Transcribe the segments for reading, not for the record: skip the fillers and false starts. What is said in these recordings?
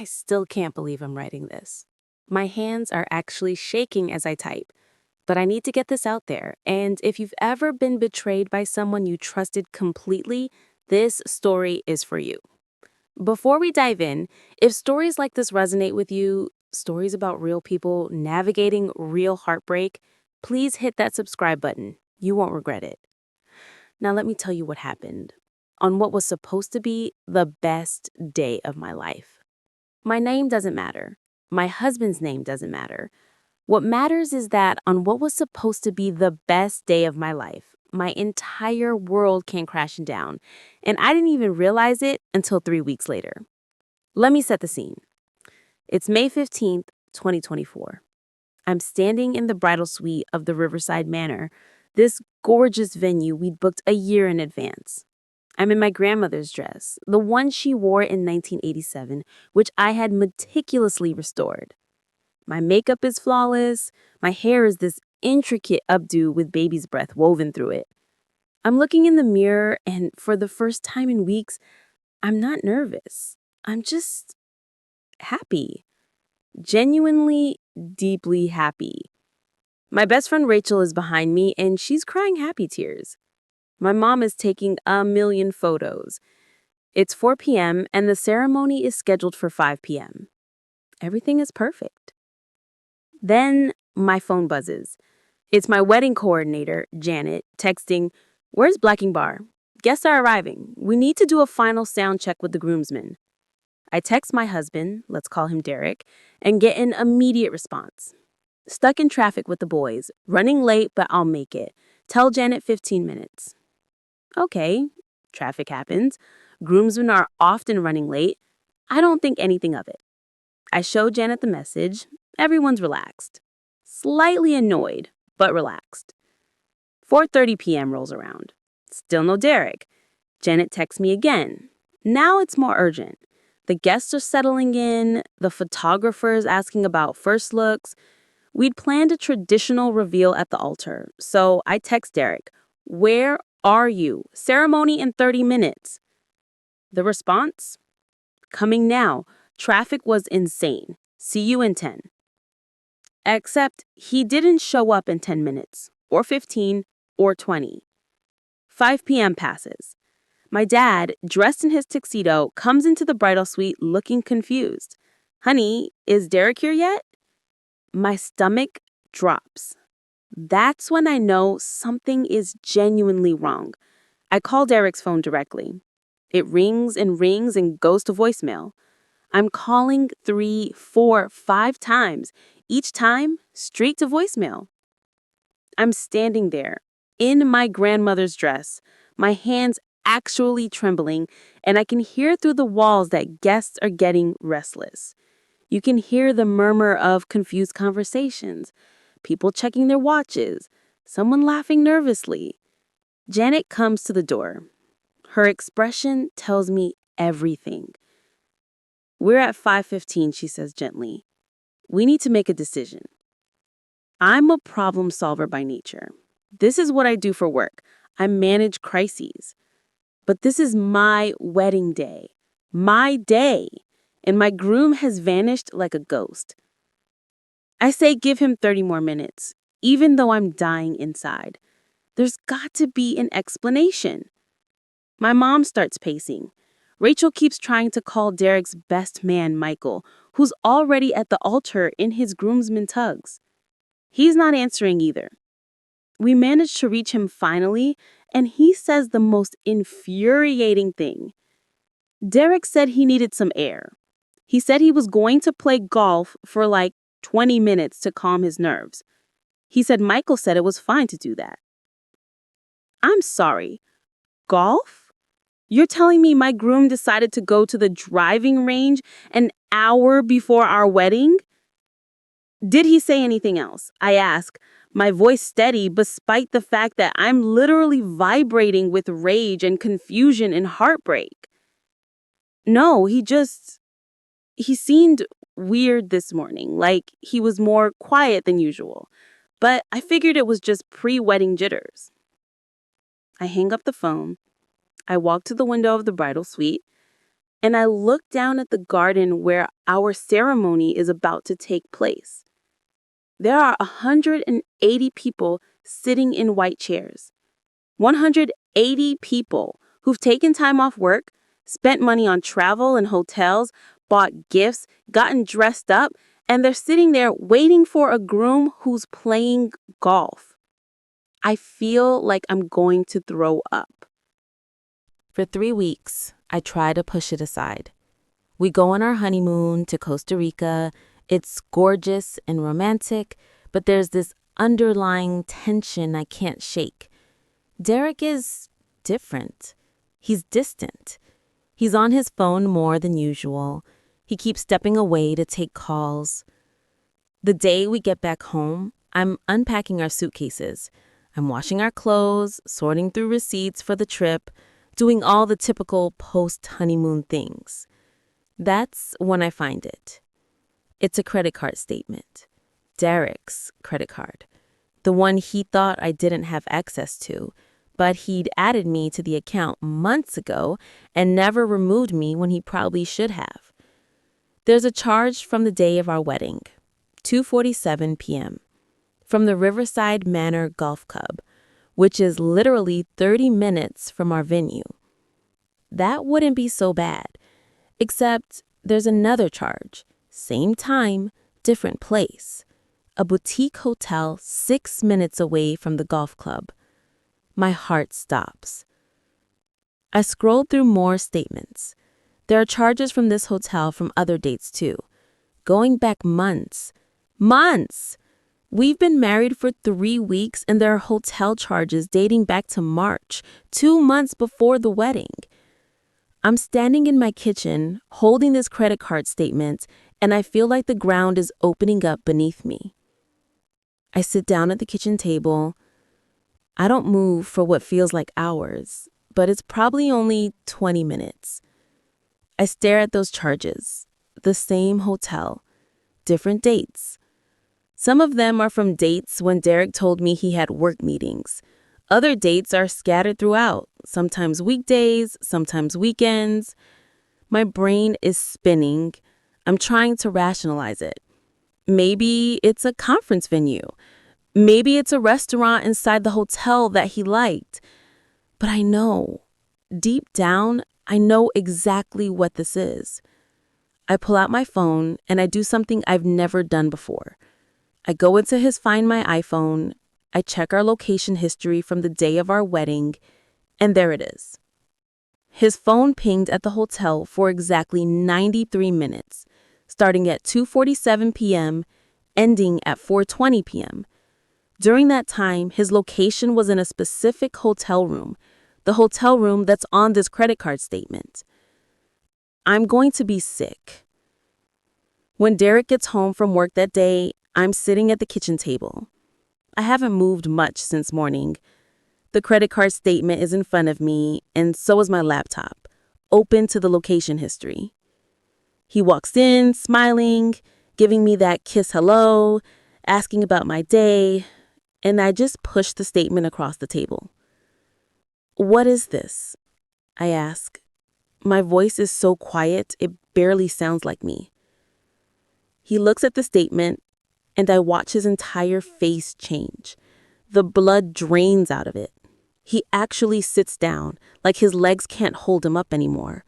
I still can't believe I'm writing this. My hands are actually shaking as I type, but I need to get this out there. And if you've ever been betrayed by someone you trusted completely, this story is for you. Before we dive in, if stories like this resonate with you, stories about real people navigating real heartbreak, please hit that subscribe button. You won't regret it. Now, let me tell you what happened on what was supposed to be the best day of my life. My name doesn't matter. My husband's name doesn't matter. What matters is that on what was supposed to be the best day of my life, my entire world came crashing down, and I didn't even realize it until 3 weeks later. Let me set the scene. It's May 15th, 2024. I'm standing in the bridal suite of the Riverside Manor, this gorgeous venue we'd booked a year in advance. I'm in my grandmother's dress, the one she wore in 1987, which I had meticulously restored. My makeup is flawless. My hair is this intricate updo with baby's breath woven through it. I'm looking in the mirror, and for the first time in weeks, I'm not nervous. I'm just happy. Genuinely, deeply happy. My best friend Rachel is behind me, and she's crying happy tears. My mom is taking a million photos. It's 4 p.m., and the ceremony is scheduled for 5 p.m. Everything is perfect. Then my phone buzzes. It's my wedding coordinator, Janet, texting, "Where's Blacking Bar? Guests are arriving. We need to do a final sound check with the groomsmen." I text my husband, let's call him Derek, and get an immediate response. "Stuck in traffic with the boys. Running late, but I'll make it. Tell Janet 15 minutes. Okay, traffic happens. Groomsmen are often running late. I don't think anything of it. I show Janet the message. Everyone's relaxed. Slightly annoyed, but relaxed. 4:30 p.m. rolls around. Still no Derek. Janet texts me again. Now it's more urgent. The guests are settling in. The photographer is asking about first looks. We'd planned a traditional reveal at the altar, so I text Derek, "Where are you? Ceremony in 30 minutes. The response? "Coming now. Traffic was insane. See you in 10. Except he didn't show up in 10 minutes, or 15, or 20. 5 p.m. passes. My dad, dressed in his tuxedo, comes into the bridal suite looking confused. "Honey, is Derek here yet?" My stomach drops. That's when I know something is genuinely wrong. I call Derek's phone directly. It rings and goes to voicemail. I'm calling 3, 4, 5 times. Each time, straight to voicemail. I'm standing there, in my grandmother's dress, my hands actually trembling, and I can hear through the walls that guests are getting restless. You can hear the murmur of confused conversations, people checking their watches, someone laughing nervously. Janet comes to the door. Her expression tells me everything. "We're at 5:15, she says gently. "We need to make a decision." I'm a problem solver by nature. This is what I do for work. I manage crises. But this is my wedding day. My day. And my groom has vanished like a ghost. I say give him 30 more minutes, even though I'm dying inside. There's got to be an explanation. My mom starts pacing. Rachel keeps trying to call Derek's best man, Michael, who's already at the altar in his groomsman tugs. He's not answering either. We manage to reach him finally, and he says the most infuriating thing. Derek said he needed some air. He said he was going to play golf for like 20 minutes to calm his nerves. He said Michael said it was fine to do that. I'm sorry. Golf? You're telling me my groom decided to go to the driving range an hour before our wedding? Did he say anything else? I ask, my voice steady despite the fact that I'm literally vibrating with rage and confusion and heartbreak. No, he seemed weird this morning, like he was more quiet than usual. But I figured it was just pre-wedding jitters. I hang up the phone. I walk to the window of the bridal suite. and I look down at the garden where our ceremony is about to take place. There are 180 people sitting in white chairs. 180 people who've taken time off work, spent money on travel and hotels, bought gifts, gotten dressed up, and they're sitting there waiting for a groom who's playing golf. I feel like I'm going to throw up. For 3 weeks, I try to push it aside. We go on our honeymoon to Costa Rica. It's gorgeous and romantic, but there's this underlying tension I can't shake. Derek is different. He's distant. He's on his phone more than usual. He keeps stepping away to take calls. The day we get back home, I'm unpacking our suitcases. I'm washing our clothes, sorting through receipts for the trip, doing all the typical post-honeymoon things. That's when I find it. It's a credit card statement. Derek's credit card. The one he thought I didn't have access to, but he'd added me to the account months ago and never removed me when he probably should have. There's a charge from the day of our wedding, 2:47 p.m., from the Riverside Manor Golf Club, which is literally 30 minutes from our venue. That wouldn't be so bad, except there's another charge, same time, different place, a boutique hotel 6 minutes away from the golf club. My heart stops. I scrolled through more statements. There are charges from this hotel from other dates too, going back months. Months! We've been married for 3 weeks and there are hotel charges dating back to March, 2 months before the wedding. I'm standing in my kitchen, holding this credit card statement, and I feel like the ground is opening up beneath me. I sit down at the kitchen table. I don't move for what feels like hours, but it's probably only 20 minutes. I stare at those charges, the same hotel, different dates. Some of them are from dates when Derek told me he had work meetings. Other dates are scattered throughout, sometimes weekdays, sometimes weekends. My brain is spinning. I'm trying to rationalize it. Maybe it's a conference venue. Maybe it's a restaurant inside the hotel that he liked. But I know, deep down, I know exactly what this is. I pull out my phone and I do something I've never done before. I go into his Find My iPhone, I check our location history from the day of our wedding, and there it is. His phone pinged at the hotel for exactly 93 minutes, starting at 2:47 p.m., ending at 4:20 p.m. During that time, his location was in a specific hotel room, the hotel room that's on this credit card statement. I'm going to be sick. When Derek gets home from work that day, I'm sitting at the kitchen table. I haven't moved much since morning. The credit card statement is in front of me, and so is my laptop, open to the location history. He walks in, smiling, giving me that kiss hello, asking about my day, and I just push the statement across the table. "What is this?" I ask. My voice is so quiet, it barely sounds like me. He looks at the statement, and I watch his entire face change. The blood drains out of it. He actually sits down, like his legs can't hold him up anymore.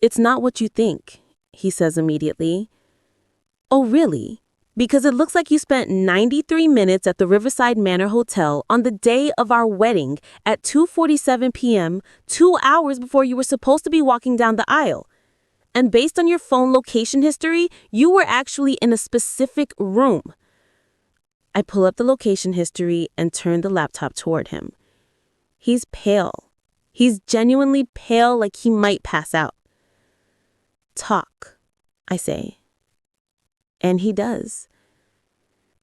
"It's not what you think," he says immediately. "Oh, really? Because it looks like you spent 93 minutes at the Riverside Manor Hotel on the day of our wedding at 2:47 p.m., 2 hours before you were supposed to be walking down the aisle. And based on your phone location history, you were actually in a specific room." I pull up the location history and turn the laptop toward him. He's pale. He's genuinely pale, like he might pass out. "Talk," I say. And he does.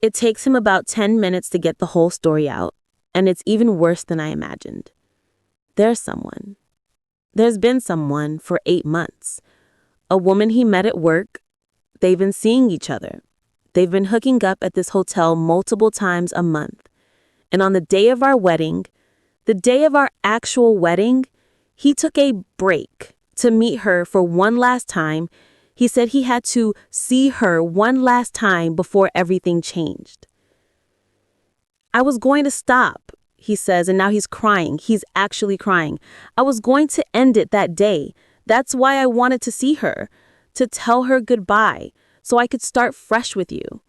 It takes him about 10 minutes to get the whole story out, and it's even worse than I imagined. There's someone. There's been someone for 8 months. A woman he met at work. They've been seeing each other. They've been hooking up at this hotel multiple times a month. And on the day of our wedding, the day of our actual wedding, he took a break to meet her for one last time. He said he had to see her one last time before everything changed. I was going to stop, he says, and now he's crying. He's actually crying. I was going to end it that day. That's why I wanted to see her, to tell her goodbye, so I could start fresh with you.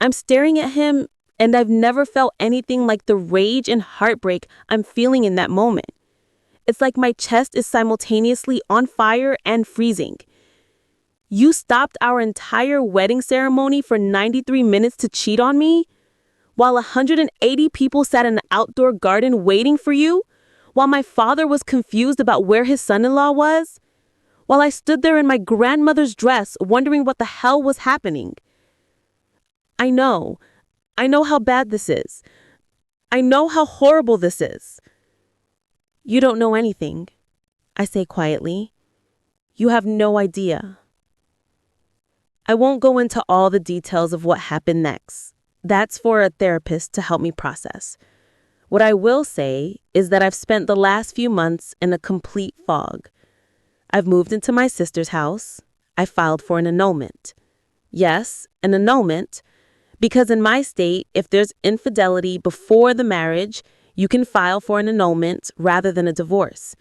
I'm staring at him, and I've never felt anything like the rage and heartbreak I'm feeling in that moment. It's like my chest is simultaneously on fire and freezing. You stopped our entire wedding ceremony for 93 minutes to cheat on me? While 180 people sat in an outdoor garden waiting for you? While my father was confused about where his son-in-law was? While I stood there in my grandmother's dress wondering what the hell was happening? I know how bad this is. I know how horrible this is. You don't know anything, I say quietly. You have no idea. I won't go into all the details of what happened next. That's for a therapist to help me process. What I will say is that I've spent the last few months in a complete fog. I've moved into my sister's house. I filed for an annulment. Yes, an annulment, because in my state, if there's infidelity before the marriage, you can file for an annulment rather than a divorce.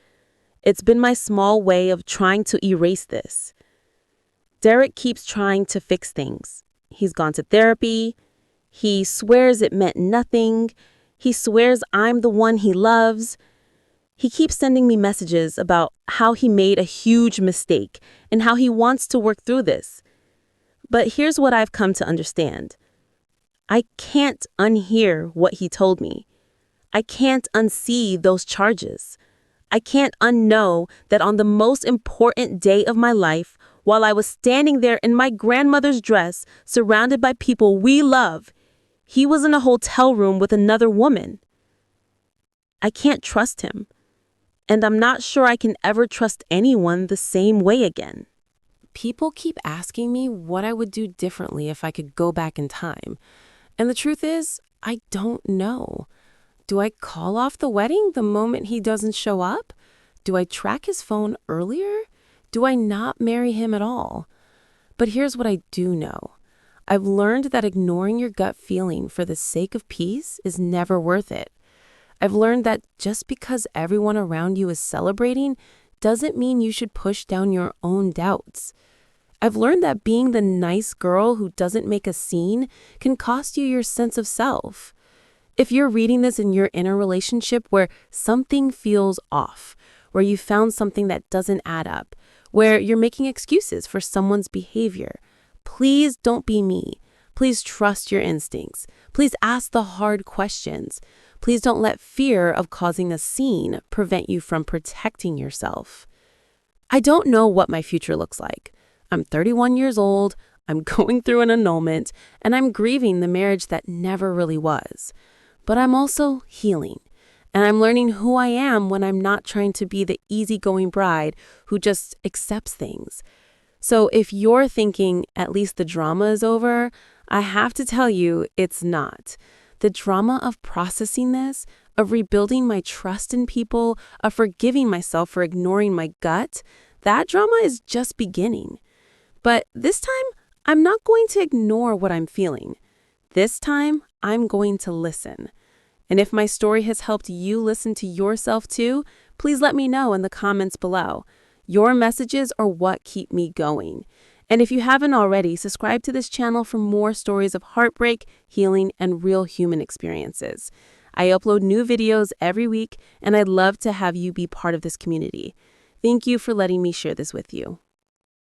It's been my small way of trying to erase this. Derek keeps trying to fix things. He's gone to therapy. He swears it meant nothing. He swears I'm the one he loves. He keeps sending me messages about how he made a huge mistake and how he wants to work through this. But here's what I've come to understand. I can't unhear what he told me. I can't unsee those charges. I can't unknow that on the most important day of my life, while I was standing there in my grandmother's dress, surrounded by people we love, he was in a hotel room with another woman. I can't trust him, and I'm not sure I can ever trust anyone the same way again. People keep asking me what I would do differently if I could go back in time. And the truth is, I don't know. Do I call off the wedding the moment he doesn't show up? Do I track his phone earlier? Do I not marry him at all? But here's what I do know. I've learned that ignoring your gut feeling for the sake of peace is never worth it. I've learned that just because everyone around you is celebrating doesn't mean you should push down your own doubts. I've learned that being the nice girl who doesn't make a scene can cost you your sense of self. If you're reading this and you're in a relationship where something feels off, where you found something that doesn't add up, where you're making excuses for someone's behavior, please don't be me. Please trust your instincts. Please ask the hard questions. Please don't let fear of causing a scene prevent you from protecting yourself. I don't know what my future looks like. I'm 31 years old, I'm going through an annulment, and I'm grieving the marriage that never really was. But I'm also healing, and I'm learning who I am when I'm not trying to be the easygoing bride who just accepts things. So if you're thinking at least the drama is over, I have to tell you it's not. The drama of processing this, of rebuilding my trust in people, of forgiving myself for ignoring my gut, that drama is just beginning. But this time, I'm not going to ignore what I'm feeling. This time, I'm going to listen. And if my story has helped you listen to yourself too, please let me know in the comments below. Your messages are what keep me going. And if you haven't already, subscribe to this channel for more stories of heartbreak, healing, and real human experiences. I upload new videos every week, and I'd love to have you be part of this community. Thank you for letting me share this with you.